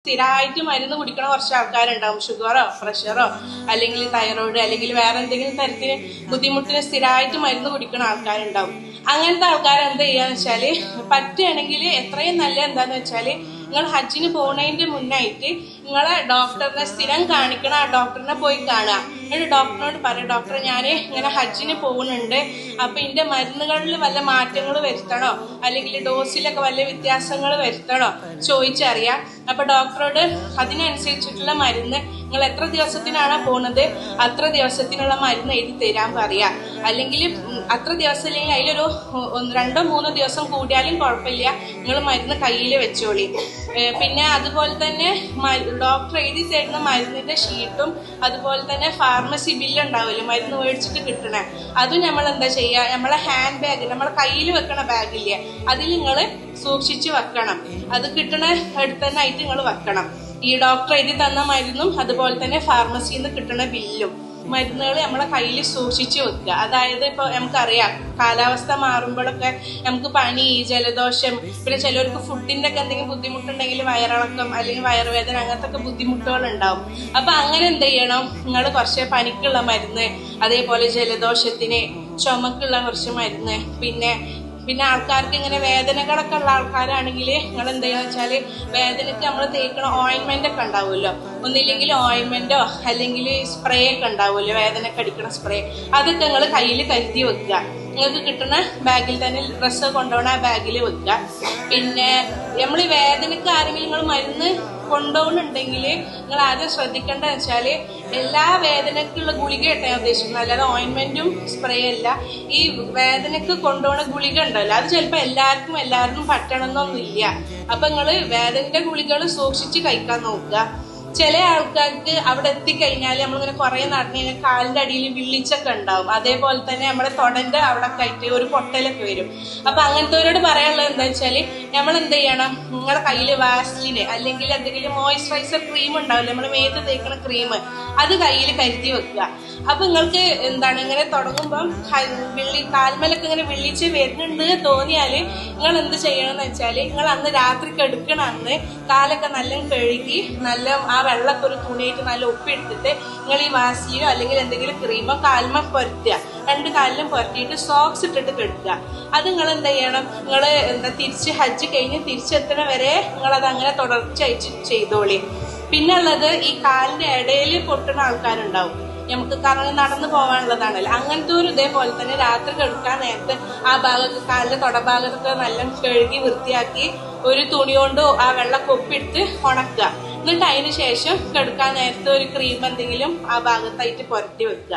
സ്ഥിരമായിട്ട് മരുന്ന് കുടിക്കണ കുറച്ച് ആൾക്കാരുണ്ടാവും. ഷുഗറോ പ്രഷറോ അല്ലെങ്കിൽ തൈറോയിഡ് അല്ലെങ്കിൽ വേറെ എന്തെങ്കിലും തരത്തിന് ബുദ്ധിമുട്ടിന് സ്ഥിരമായിട്ട് മരുന്ന് കുടിക്കുന്ന ആൾക്കാരുണ്ടാവും. അങ്ങനത്തെ ആൾക്കാർ എന്ത് ചെയ്യാന്ന് വെച്ചാല് പറ്റുകയാണെങ്കിൽ എത്രയും നല്ല എന്താന്ന് വെച്ചാല് നിങ്ങൾ ഹജ്ജിന് പോകുന്നതിന്റെ മുന്നായിട്ട് നിങ്ങളെ ഡോക്ടറിനെ സ്ഥിരം കാണിക്കണം. ആ ഡോക്ടറിനെ പോയി കാണുക. എന്നിട്ട് ഡോക്ടറിനോട് പറയാം, ഡോക്ടറെ ഞാൻ ഇങ്ങനെ ഹജ്ജിന് പോകുന്നുണ്ട്, അപ്പൊ ഇതിന്റെ മരുന്നുകളിൽ വല്ല മാറ്റങ്ങൾ വരുത്തണോ അല്ലെങ്കിൽ ഡോസിലൊക്കെ വല്ല വ്യത്യാസങ്ങൾ വരുത്തണോ ചോദിച്ചറിയാം. അപ്പൊ ഡോക്ടറോട് അതിനനുസരിച്ചിട്ടുള്ള മരുന്ന് നിങ്ങൾ എത്ര ദിവസത്തിനാണോ പോകുന്നത് അത്ര ദിവസത്തിനുള്ള മരുന്ന് എഴുതി തരാൻ പറയാ. അല്ലെങ്കിൽ അത്ര ദിവസം ഇല്ലെങ്കിൽ അതിലൊരു 2-3 ദിവസം കൂടിയാലും കുഴപ്പമില്ല, നിങ്ങൾ മരുന്ന് കയ്യിൽ വെച്ചോളി. പിന്നെ അതുപോലെ തന്നെ ഡോക്ടർ എഴുതി തരുന്ന മരുന്നിന്റെ ഷീട്ടും അതുപോലെ തന്നെ ഫാർമസി ബില്ല് ഉണ്ടാവുമല്ലോ മരുന്ന് മേടിച്ചിട്ട് കിട്ടണേ, അതും നമ്മൾ എന്താ ചെയ്യുക, നമ്മളെ ഹാൻഡ് ബാഗ്, നമ്മളെ കയ്യിൽ വെക്കണ ബാഗില്ലേ അതിൽ നിങ്ങൾ സൂക്ഷിച്ച് വെക്കണം. അത് കിട്ടണ അടുത്ത് തന്നെ ആയിട്ട് നിങ്ങൾ വെക്കണം. ഈ ഡോക്ടർ എഴുതി തന്ന മരുന്നും അതുപോലെ തന്നെ ഫാർമസിയിൽ നിന്ന് കിട്ടണ ബില്ലും മരുന്നുകൾ നമ്മളെ കയ്യിൽ സൂക്ഷിച്ച് വെക്കുക. അതായത് ഇപ്പൊ നമുക്കറിയാം കാലാവസ്ഥ മാറുമ്പോഴൊക്കെ നമുക്ക് പനി, ജലദോഷം, പിന്നെ ചിലർക്ക് ഫുഡിന്റെ ഒക്കെ എന്തെങ്കിലും ബുദ്ധിമുട്ടുണ്ടെങ്കിൽ വയറിളക്കം അല്ലെങ്കിൽ വയറുവേദന അങ്ങനത്തെ ഒക്കെ ബുദ്ധിമുട്ടുകൾ ഉണ്ടാവും. അപ്പൊ അങ്ങനെ എന്ത് ചെയ്യണം, നിങ്ങൾ കുറച്ച് പനിക്കുള്ള മരുന്ന്, അതേപോലെ ജലദോഷത്തിന്, ചുമക്കുള്ള കുറച്ച് മരുന്ന്, പിന്നെ ആൾക്കാർക്ക് ഇങ്ങനെ വേദനകളൊക്കെ ഉള്ള ആൾക്കാരാണെങ്കിൽ നിങ്ങൾ എന്ത് ചെയ്യുക വെച്ചാല് വേദനയ്ക്ക് നമ്മൾ തേക്കണ ഓയിൻമെന്റ് ഒക്കെ ഉണ്ടാവുമല്ലോ, ഒന്നില്ലെങ്കിൽ ഓയിൻമെന്റോ അല്ലെങ്കിൽ സ്പ്രേ ഒക്കെ ഉണ്ടാവുമല്ലോ, വേദനക്ക് അടിക്കണ സ്പ്രേ, അതൊക്കെ നിങ്ങൾ കയ്യിൽ കരുതി വെക്കുക. നിങ്ങൾക്ക് കിട്ടുന്ന ബാഗിൽ തന്നെ ഡ്രസ്സ് കൊണ്ടുപോകണ ആ ബാഗിൽ വെക്കുക. പിന്നെ നമ്മൾ ഈ വേദനക്ക് ആരെങ്കിലും നിങ്ങൾ മരുന്ന് കൊണ്ടുപോകുന്നുണ്ടെങ്കിൽ നിങ്ങൾ ആദ്യം ശ്രദ്ധിക്കേണ്ടത് വെച്ചാല് എല്ലാ വേദനക്കുള്ള ഗുളിക ഞാൻ ഉദ്ദേശിക്കുന്നത്, അല്ലാതെ ഓയിൻമെന്റും സ്പ്രേ അല്ല. ഈ വേദനക്ക് കൊണ്ടുപോകുന്ന ഗുളിക ഉണ്ടല്ലോ അത് ചിലപ്പോ എല്ലാവർക്കും പറ്റണമെന്നൊന്നുമില്ല. അപ്പൊ നിങ്ങള് വേദനന്റെ ഗുളികൾ സൂക്ഷിച്ച് കഴിക്കാൻ നോക്കുക. ചില ആൾക്കാർക്ക് അവിടെ എത്തിക്കഴിഞ്ഞാൽ നമ്മളിങ്ങനെ കുറെ നടന്നു കഴിഞ്ഞാൽ കാലിന്റെ അടിയിൽ വിള്ളിച്ചൊക്കെ ഉണ്ടാവും, അതേപോലെ തന്നെ നമ്മുടെ തൊടന്റെ അവിടെ ആയിട്ട് ഒരു പൊട്ടലൊക്കെ വരും. അപ്പൊ അങ്ങനത്തെവരോട് പറയാനുള്ളത് എന്താ വെച്ചാല് നമ്മൾ എന്ത് ചെയ്യണം, നിങ്ങളുടെ കയ്യില് വാസ്ലിന് അല്ലെങ്കിൽ എന്തെങ്കിലും മോയിസ്ചറൈസർ ക്രീം ഉണ്ടാവില്ല, നമ്മൾ മേത്ത് തേക്കുന്ന ക്രീം, അത് കയ്യിൽ കരുതി വെക്കുക. അപ്പൊ നിങ്ങൾക്ക് ഇങ്ങനെ തുടങ്ങുമ്പം കാൽമലൊക്കെ ഇങ്ങനെ വിള്ളിച്ച് വരുന്നുണ്ട് തോന്നിയാല് നിങ്ങൾ എന്ത് ചെയ്യണമെന്ന് വെച്ചാല് നിങ്ങൾ അന്ന് രാത്രി കെടുക്കണ അന്ന് കാലൊക്കെ നല്ല കഴുകി നല്ല ആ വെള്ളമൊക്കെ ഒരു തുണിയായിട്ട് നല്ല ഒപ്പിയെടുത്തിട്ട് നിങ്ങൾ ഈ വാസിയോ അല്ലെങ്കിൽ എന്തെങ്കിലും ക്രീമോ കാൽമ പുരട്ടുക. 2 കാലിലും പുരട്ടിയിട്ട് സോക്സ് ഇട്ടിട്ട് കെടുക്കുക. അത് നിങ്ങൾ എന്ത് ചെയ്യണം, നിങ്ങൾ തിരിച്ച് ഹജ്ജ് കഴിഞ്ഞ് തിരിച്ചെത്തണ വരെ നിങ്ങളത് അങ്ങനെ തുടർച്ചയായിട്ട് ചെയ്തോളി. പിന്നെ ഉള്ളത് ഈ കാലിന്റെ ഇടയിൽ പൊട്ടുന്ന ആൾക്കാരുണ്ടാവും, നമുക്ക് കാരണം നടന്നു പോകാനുള്ളതാണല്ലോ, അങ്ങനത്തെ ഒരു ഇതേപോലെ തന്നെ രാത്രി കെടുക്കാൻ നേരത്തെ ആ ഭാഗത്ത് കാലിന്റെ തൊടഭാഗത്തൊക്കെ നല്ല കഴുകി വൃത്തിയാക്കി ഒരു തുണി കൊണ്ട് ആ വെള്ളം കൊപ്പിയെടുത്ത് ഉണക്കുക. എന്നിട്ട് അതിന് ശേഷം കെടുക്കാൻ നേരത്തെ ഒരു ക്രീം എന്തെങ്കിലും ആ ഭാഗത്തായിട്ട് പുരട്ടി വെക്കുക.